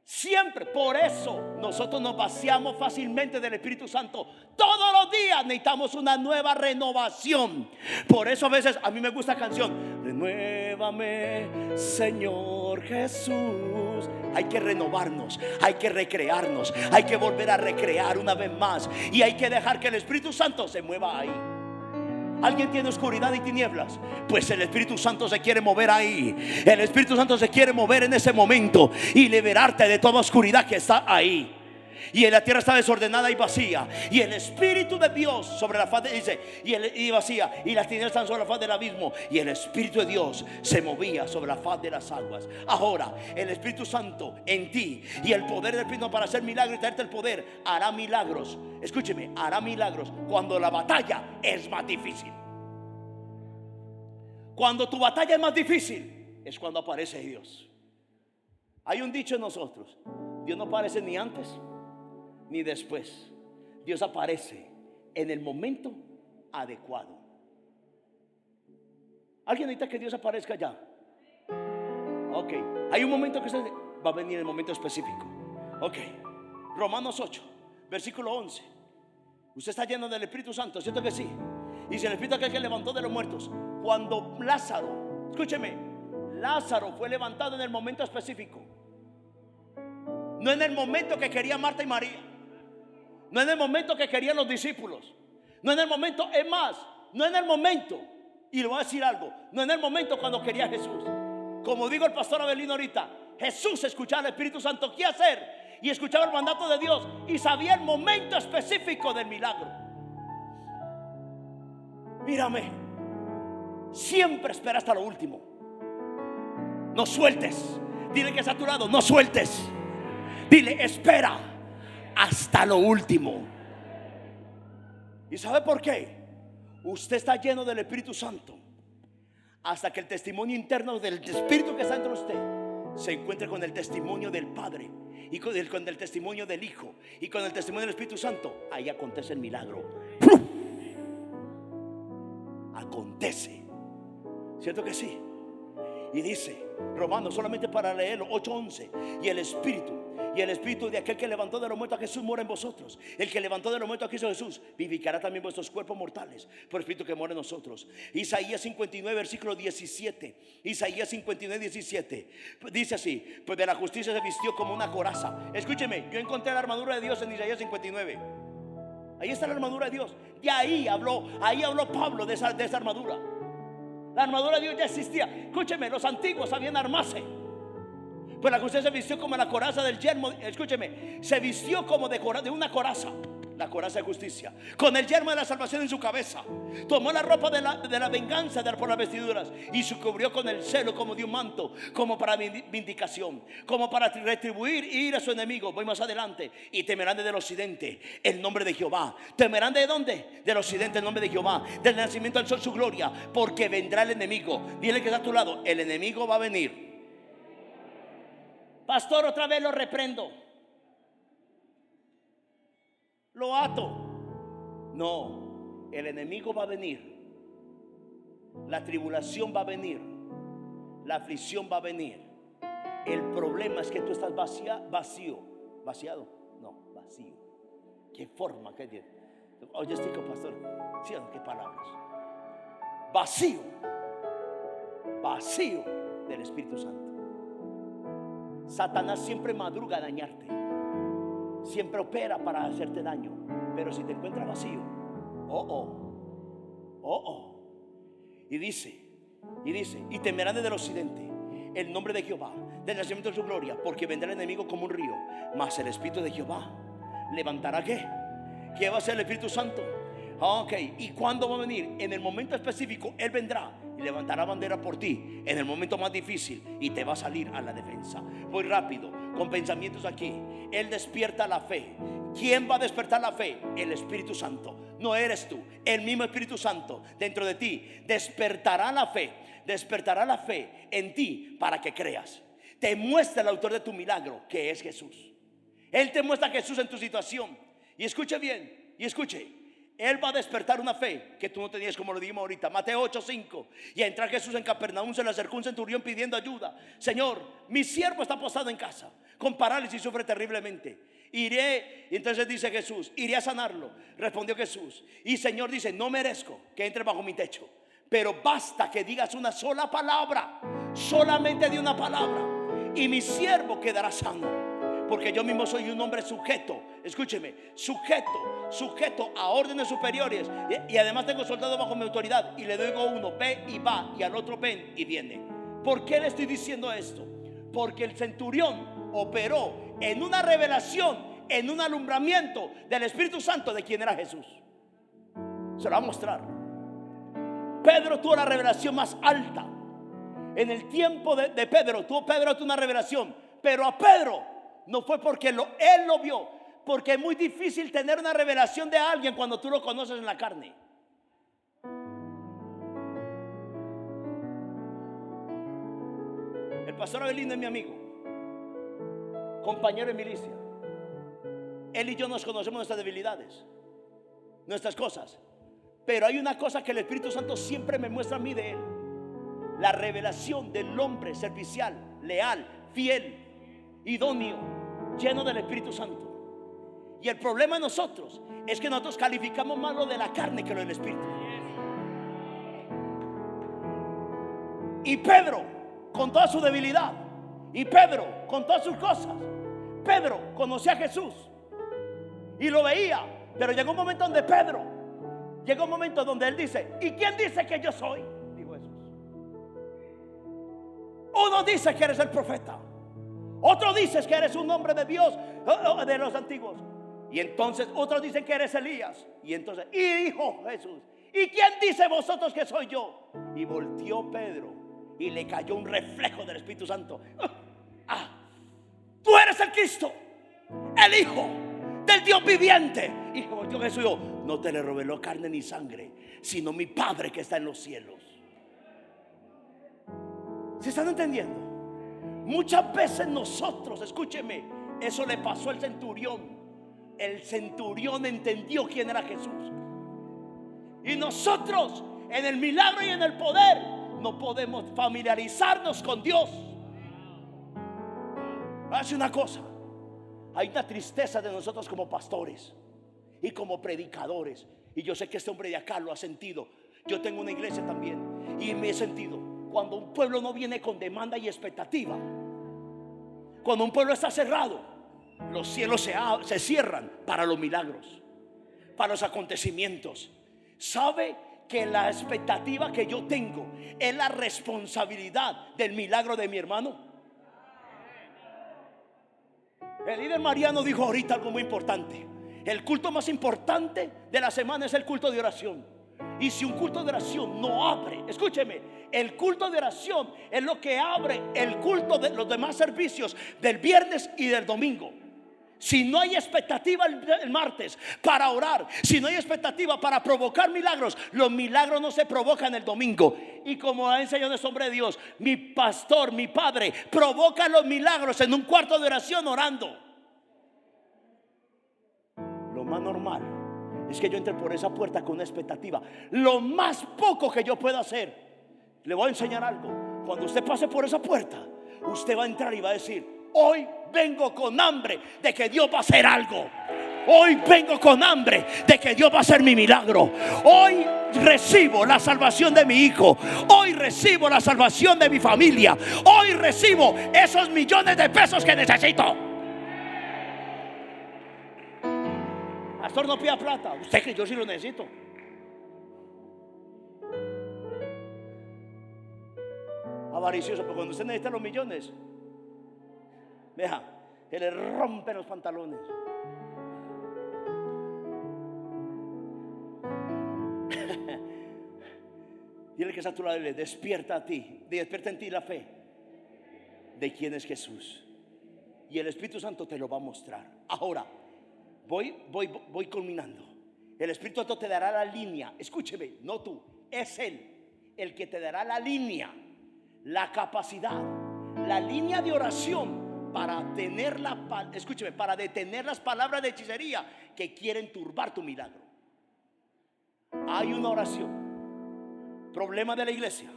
Speaker 1: Siempre. Por eso nosotros nos vaciamos fácilmente del Espíritu Santo. Todos los días necesitamos una nueva renovación. Por eso a veces a mí me gusta la canción: renuévame, Señor Jesús. Hay que renovarnos, hay que recrearnos, hay que volver a recrear una vez más. Y hay que dejar que el Espíritu Santo se mueva ahí. ¿Alguien tiene oscuridad y tinieblas? Pues el Espíritu Santo se quiere mover ahí. El Espíritu Santo se quiere mover en ese momento y liberarte de toda oscuridad que está ahí. Y la tierra está desordenada y vacía, y el Espíritu de Dios sobre la faz y vacía, y las tinieblas están sobre la faz del abismo, y el Espíritu de Dios se movía sobre la faz de las aguas. Ahora el Espíritu Santo en ti y el poder del Espíritu para hacer milagros y traerte el poder hará milagros. Escúcheme, hará milagros cuando la batalla es más difícil. Cuando tu batalla es más difícil es cuando aparece Dios. Hay un dicho en nosotros: Dios no aparece ni antes ni después. Dios aparece en el momento adecuado. ¿Alguien necesita que Dios aparezca ya? Ok, hay un momento que va a venir en el momento específico. Ok, Romanos 8, versículo 11. Usted está lleno del Espíritu Santo, ¿cierto que sí? Y si el Espíritu aquel que levantó de los muertos, cuando Lázaro, escúcheme, Lázaro fue levantado en el momento específico, no en el momento que quería Marta y María, no en el momento que querían los discípulos, no en el momento, es más, no en el momento, y le voy a decir algo, no en el momento cuando quería Jesús. Como digo el pastor Abelino ahorita, Jesús escuchaba al Espíritu Santo qué hacer y escuchaba el mandato de Dios y sabía el momento específico del milagro. Mírame, siempre espera hasta lo último. No sueltes. Dile que está a tu lado, no sueltes. Dile, espera hasta lo último. ¿Y sabe por qué? Usted está lleno del Espíritu Santo hasta que el testimonio interno del Espíritu que está dentro de usted se encuentre con el testimonio del Padre y con el testimonio del Hijo y con el testimonio del Espíritu Santo. Ahí acontece el milagro. Acontece. ¿Cierto que sí? Y dice Romanos, solamente para leerlo, 8:11, y el Espíritu de aquel que levantó de los muertos a Jesús mora en vosotros. El que levantó de los muertos a Cristo Jesús vivificará también vuestros cuerpos mortales por el Espíritu que mora en nosotros. Isaías 59 versículo 17. Isaías 59 17 dice así: pues de la justicia se vistió como una coraza. Escúcheme, yo encontré la armadura de Dios en Isaías 59. Ahí está la armadura de Dios. De ahí habló Pablo de esa armadura. La armadura de Dios ya existía. Escúcheme, los antiguos sabían armarse. Pues la justicia se vistió como la coraza del yermo. Escúcheme, se vistió como de una coraza. La coraza de justicia, con el yermo de la salvación en su cabeza. Tomó la ropa de la venganza por las vestiduras y se cubrió con el celo como de un manto, como para vindicación, como para retribuir y ir a su enemigo. Voy más adelante. Y temerán desde el occidente el nombre de Jehová. ¿Temerán de dónde? Del occidente el nombre de Jehová. Del nacimiento del sol su gloria. Porque vendrá el enemigo. Dile que está a tu lado, el enemigo va a venir. Pastor, otra vez lo reprendo, lo ato. No, el enemigo va a venir. La tribulación va a venir. La aflicción va a venir. El problema es que tú estás vacío. ¿Vaciado? No, vacío. ¿Qué forma? ¿Qué? Oye, pastor, ¿sí o no? ¿Qué palabras? Vacío. Vacío del Espíritu Santo. Satanás siempre madruga a dañarte, siempre opera para hacerte daño. Pero si te encuentras vacío, y dice, y temerán desde el occidente el nombre de Jehová, del nacimiento de su gloria, porque vendrá el enemigo como un río, mas el Espíritu de Jehová levantará ¿qué? ¿Qué va a hacer el Espíritu Santo? Ok, ¿y cuándo va a venir? En el momento específico Él vendrá y levantará bandera por ti en el momento más difícil y te va a salir a la defensa. Voy rápido con pensamientos aquí. Él despierta la fe. ¿Quién va a despertar la fe? El Espíritu Santo. No eres tú, el mismo Espíritu Santo dentro de ti despertará la fe. Despertará la fe en ti para que creas. Te muestra el autor de tu milagro, que es Jesús. Él te muestra a Jesús en tu situación. Y escuche bien, y escuche. Él va a despertar una fe que tú no tenías, como lo dijimos ahorita. Mateo 8:5. Y a entrar Jesús en Capernaum, se le acercó un centurión pidiendo ayuda. Señor, mi siervo está posado en casa con parálisis y sufre terriblemente. Iré, y entonces dice Jesús, iré a sanarlo. Respondió Jesús. Y Señor dice, no merezco que entre bajo mi techo, pero basta que digas una sola palabra, solamente de una palabra, y mi siervo quedará sano. Porque yo mismo soy un hombre sujeto, escúcheme, sujeto a órdenes superiores, y además tengo soldados bajo mi autoridad, y le digo a uno, ve y va, y al otro ven y viene. ¿Por qué le estoy diciendo esto? Porque el centurión operó en una revelación, en un alumbramiento del Espíritu Santo de quién era Jesús. Se lo va a mostrar. Pedro tuvo la revelación más alta. En el tiempo de Pedro tuvo una revelación, pero a Pedro no fue porque él lo vio, porque es muy difícil tener una revelación de alguien cuando tú lo conoces en la carne. El pastor Abelino es mi amigo, compañero de milicia. Él y yo nos conocemos nuestras debilidades, nuestras cosas. Pero hay una cosa que el Espíritu Santo siempre me muestra a mí de él: la revelación del hombre servicial, leal, fiel, idóneo, lleno del Espíritu Santo. Y el problema de nosotros es que nosotros calificamos más lo de la carne que lo del Espíritu. Y Pedro con toda su debilidad, y Pedro con todas sus cosas. Pedro conocía a Jesús y lo veía, pero llegó un momento donde llegó un momento donde él dice: ¿y quién dice que yo soy? Dijo Jesús. Uno dice que eres el profeta, otro dice que eres un hombre de Dios, de los antiguos, y entonces otros dicen que eres Elías. Y entonces, y dijo Jesús: ¿y quién dice vosotros que soy yo? Y volteó Pedro y le cayó un reflejo del Espíritu Santo. Tú eres el Cristo, el Hijo del Dios viviente. Y volteó Jesús y dijo: no te le reveló carne ni sangre, sino mi Padre que está en los cielos. ¿Se están entendiendo? Muchas veces nosotros, escúcheme, eso le pasó al centurión. El centurión entendió quién era Jesús. Y nosotros, en el milagro y en el poder, no podemos familiarizarnos con Dios. Hace una cosa: hay una tristeza de nosotros como pastores y como predicadores. Y yo sé que este hombre de acá lo ha sentido. Yo tengo una iglesia también y me he sentido. Cuando un pueblo no viene con demanda y expectativa, cuando un pueblo está cerrado, los cielos se cierran para los milagros, para los acontecimientos. ¿Sabe que la expectativa que yo tengo es la responsabilidad del milagro de mi hermano? El líder Mariano dijo ahorita algo muy importante: el culto más importante de la semana es el culto de oración. Y si un culto de oración no abre, escúcheme, el culto de oración es lo que abre el culto de los demás servicios del viernes y del domingo. Si no hay expectativa el martes para orar, si no hay expectativa para provocar milagros, los milagros no se provocan el domingo. Y como ha enseñado este hombre de Dios, mi pastor, mi padre, provoca los milagros en un cuarto de oración orando. Lo más normal es que yo entre por esa puerta con una expectativa. Lo más poco que yo pueda hacer, le voy a enseñar algo. Cuando usted pase por esa puerta, usted va a entrar y va a decir: hoy vengo con hambre de que Dios va a hacer algo. Hoy vengo con hambre de que Dios va a hacer mi milagro. Hoy recibo la salvación de mi hijo. Hoy recibo la salvación de mi familia. Hoy recibo esos millones de pesos que necesito. Pastor, no pida plata. Usted que yo sí lo necesito. Avaricioso, pero cuando usted necesita los millones, vea, que le rompen los pantalones. Dile que está a tu lado: despierta a ti, despierta en ti la fe de quién es Jesús, y el Espíritu Santo te lo va a mostrar. Ahora voy culminando. El Espíritu Santo te dará la línea. Escúcheme, no tú, es Él el que te dará la línea, la capacidad, la línea de oración para tener escúcheme, para detener las palabras de hechicería que quieren turbar tu milagro. Hay una oración, problema de la iglesia.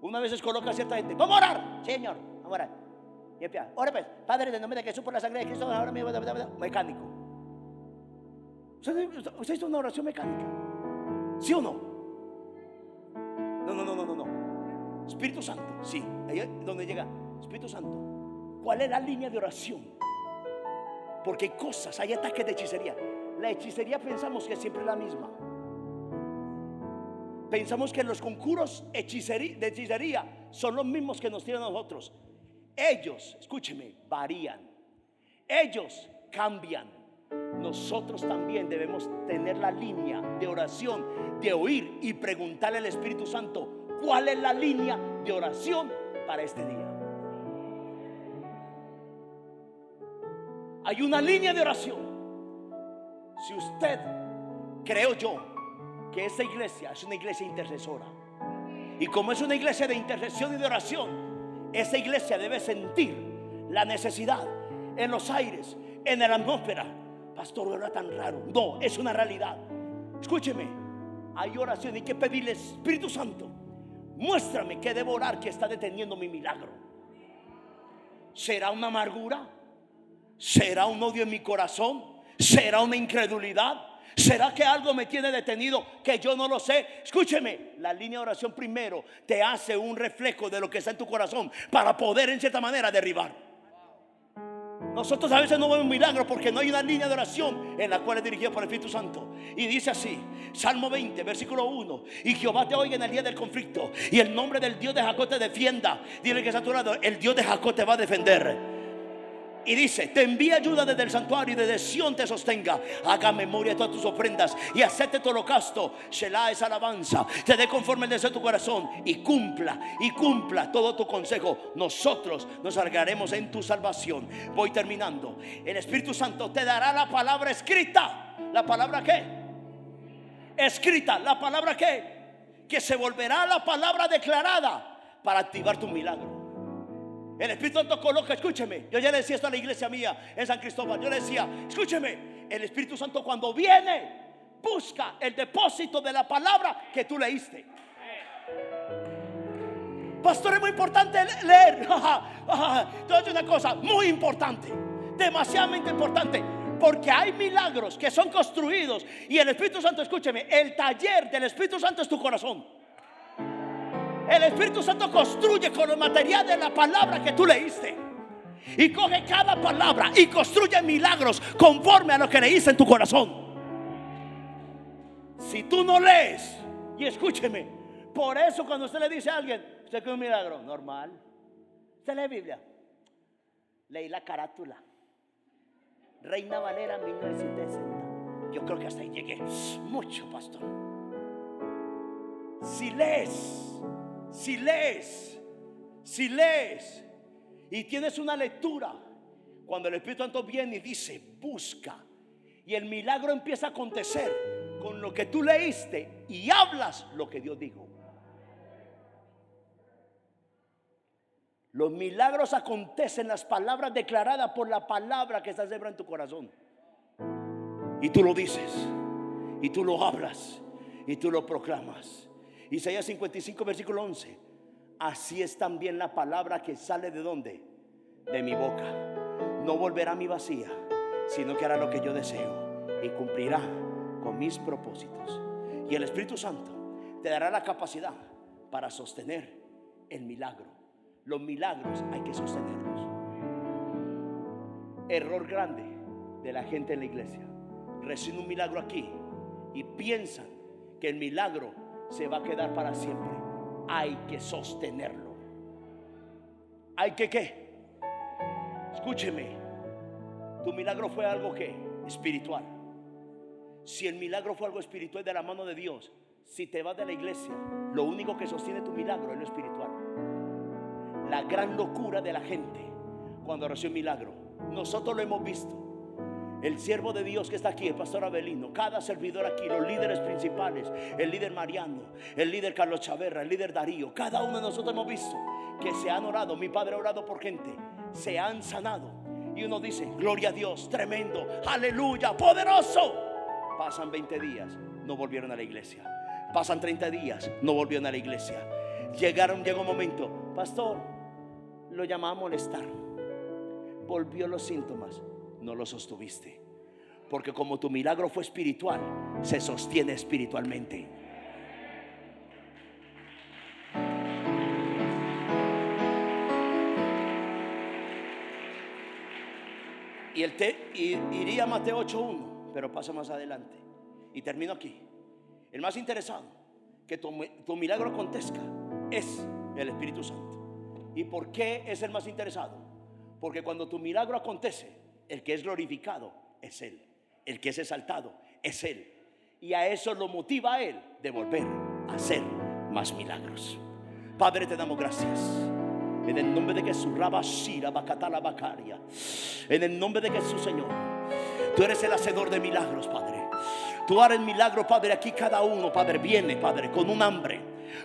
Speaker 1: Una vez coloca a cierta gente: vamos a orar, Señor, vamos a orar. Y empieza: ora pues, Padre, en el nombre de Jesús, por la sangre de Cristo, ahora mismo, mecánico. ¿Usted hizo una oración mecánica? ¿Sí o no? No. Espíritu Santo, sí, ahí es donde llega. Espíritu Santo, ¿cuál es la línea de oración? Porque hay cosas, hay ataques de hechicería. La hechicería pensamos que siempre es la misma. Pensamos que los conjuros de hechicería son los mismos que nos tienen a nosotros. Ellos, escúcheme, varían. Ellos cambian. Nosotros también debemos tener la línea de oración, de oír y preguntarle al Espíritu Santo: ¿cuál es la línea de oración para este día? Hay una línea de oración. Si usted, creo yo, que esta iglesia es una iglesia intercesora, y como es una iglesia de intercesión y de oración, esta iglesia debe sentir la necesidad en los aires, en la atmósfera. Pastor, era tan raro. No, es una realidad. Escúcheme, hay oración, hay que pedirle: Espíritu Santo, muéstrame qué debo orar que está deteniendo mi milagro. ¿Será una amargura? ¿Será un odio en mi corazón? ¿Será una incredulidad? ¿Será que algo me tiene detenido que yo no lo sé? Escúcheme, la línea de oración primero te hace un reflejo de lo que está en tu corazón para poder en cierta manera derribar. Nosotros a veces no vemos milagros porque no hay una línea de oración en la cual es dirigida por el Espíritu Santo. Y dice así, Salmo 20, versículo 1: y Jehová te oiga en el día del conflicto, y el nombre del Dios de Jacob te defienda. Dile que está a tu lado, el Dios de Jacob te va a defender. Y dice, te envía ayuda desde el santuario y desde Sión te sostenga. Haga memoria de todas tus ofrendas y acepte tu holocausto. Shelah es alabanza. Te dé conforme el deseo de tu corazón y cumpla todo tu consejo. Nosotros nos alegraremos en tu salvación. Voy terminando. El Espíritu Santo te dará la palabra escrita. ¿La palabra qué? Escrita. ¿La palabra qué? Que se volverá la palabra declarada para activar tu milagro. El Espíritu Santo coloca, escúcheme, yo ya le decía esto a la iglesia mía en San Cristóbal. Yo le decía, escúcheme, el Espíritu Santo cuando viene busca el depósito de la palabra que tú leíste. Pastor, es muy importante leer. Te voy a decir una cosa muy importante, demasiadamente importante, porque hay milagros que son construidos y el Espíritu Santo, escúcheme, el taller del Espíritu Santo es tu corazón. El Espíritu Santo construye con el material de la palabra que tú leíste, y coge cada palabra y construye milagros conforme a lo que leíste en tu corazón. Si tú no lees, y escúcheme, por eso cuando usted le dice a alguien, usted quiere un milagro, normal. Usted lee Biblia. Leí la carátula, Reina Valera 1960. Yo creo que hasta ahí llegué. Mucho, pastor. Si lees y tienes una lectura, cuando el Espíritu Santo viene y dice busca, y el milagro empieza a acontecer con lo que tú leíste y hablas lo que Dios dijo. Los milagros acontecen las palabras declaradas por la palabra que está sembrada en tu corazón, y tú lo dices y tú lo hablas y tú lo proclamas. Isaías 55 versículo 11: así es también la palabra que sale de ¿dónde? De mi boca. No volverá a mí vacía, sino que hará lo que yo deseo y cumplirá con mis propósitos. Y el Espíritu Santo te dará la capacidad para sostener el milagro. Los milagros hay que sostenerlos. Error grande de la gente en la iglesia: reciben un milagro aquí y piensan que el milagro se va a quedar para siempre. Hay que sostenerlo. Hay que ¿qué? Escúcheme, tu milagro fue algo ¿qué? Espiritual. Si el milagro fue algo espiritual de la mano de Dios, si te vas de la iglesia, lo único que sostiene tu milagro es lo espiritual. La gran locura de la gente cuando recibe un milagro, nosotros lo hemos visto. El siervo de Dios que está aquí, el pastor Abelino, cada servidor aquí, los líderes principales, el líder Mariano, el líder Carlos Chaverra, el líder Darío, cada uno de nosotros hemos visto que se han orado. Mi padre ha orado por gente, se han sanado, y uno dice gloria a Dios, tremendo, aleluya, poderoso. Pasan 20 días, no volvieron a la iglesia. Pasan 30 días, no volvieron a la iglesia. Llega un momento, pastor, lo llamaba a molestar, volvió los síntomas. No lo sostuviste, porque como tu milagro fue espiritual, se sostiene espiritualmente. Y iría a Mateo 8:1, pero pasa más adelante y termino aquí. El más interesado que tu milagro acontezca es el Espíritu Santo. ¿Y por qué es el más interesado? Porque cuando tu milagro acontece, el que es glorificado es Él, el que es exaltado es Él, y a eso lo motiva a Él de volver a hacer más milagros. Padre, te damos gracias en el nombre de Jesús. En el nombre de Jesús, Señor, tú eres el hacedor de milagros, Padre. Tú harás milagros, Padre. Aquí cada uno, Padre, viene, Padre, con un hambre.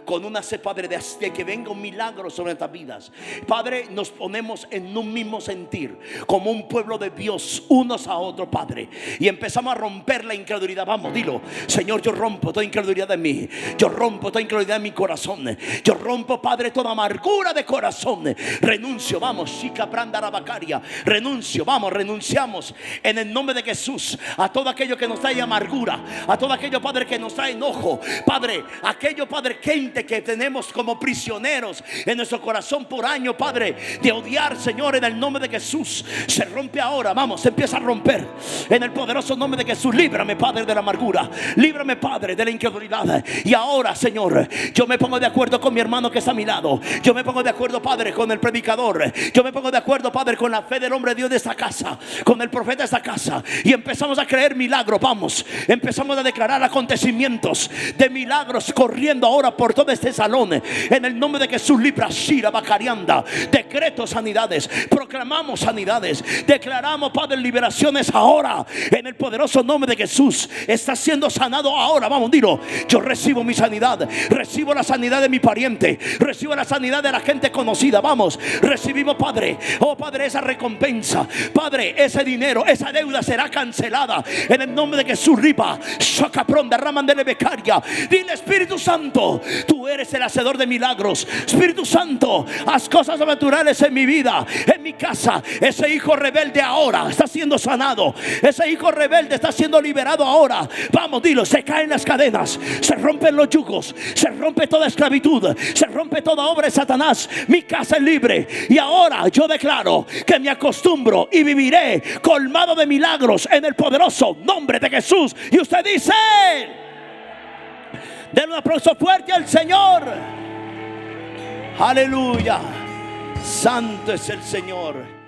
Speaker 1: con una sed, Padre, de que venga un milagro sobre nuestras vidas. Padre, nos ponemos en un mismo sentir, como un pueblo de Dios, unos a otros, Padre, y empezamos a romper la incredulidad. Vamos, dilo: Señor, yo rompo toda incredulidad de mí, yo rompo toda incredulidad en mi corazón, yo rompo, Padre, toda amargura de corazón. Renuncio, vamos, chica pranda la bacaria, renuncio, vamos, renunciamos en el nombre de Jesús a todo aquello que nos trae amargura, a todo aquello, Padre, que nos trae enojo, Padre, aquello, Padre, gente que tenemos como prisioneros en nuestro corazón por años, Padre, de odiar, Señor, en el nombre de Jesús, se rompe ahora. Vamos, se empieza a romper en el poderoso nombre de Jesús. Líbrame, Padre, de la amargura, líbrame, Padre, de la incredulidad. Y ahora, Señor, yo me pongo de acuerdo con mi hermano que está a mi lado, yo me pongo de acuerdo, Padre, con el predicador, yo me pongo de acuerdo, Padre, con la fe del hombre de Dios de esta casa, con el profeta de esta casa, y empezamos a creer milagros. Vamos, empezamos a declarar acontecimientos de milagros corriendo ahora por todo este salón, en el nombre de Jesús. Libra Shira Bacarianda, decreto sanidades, proclamamos sanidades, declaramos, Padre, liberaciones ahora en el poderoso nombre de Jesús. Está siendo sanado ahora. Vamos, dilo: yo recibo mi sanidad, recibo la sanidad de mi pariente, recibo la sanidad de la gente conocida. Vamos, recibimos, Padre, oh Padre, esa recompensa, Padre, ese dinero, esa deuda será cancelada en el nombre de Jesús. Ripa Shakapronda Ramandele Becaria. Dile: Espíritu Santo, tú eres el hacedor de milagros. Espíritu Santo, haz cosas naturales en mi vida, en mi casa. Ese hijo rebelde ahora está siendo sanado, ese hijo rebelde está siendo liberado ahora. Vamos, dilo: se caen las cadenas, se rompen los yugos, se rompe toda esclavitud, se rompe toda obra de Satanás. Mi casa es libre, y ahora yo declaro que me acostumbro y viviré colmado de milagros en el poderoso nombre de Jesús. Y usted dice: denle un aplauso fuerte al Señor. Aleluya. Santo es el Señor.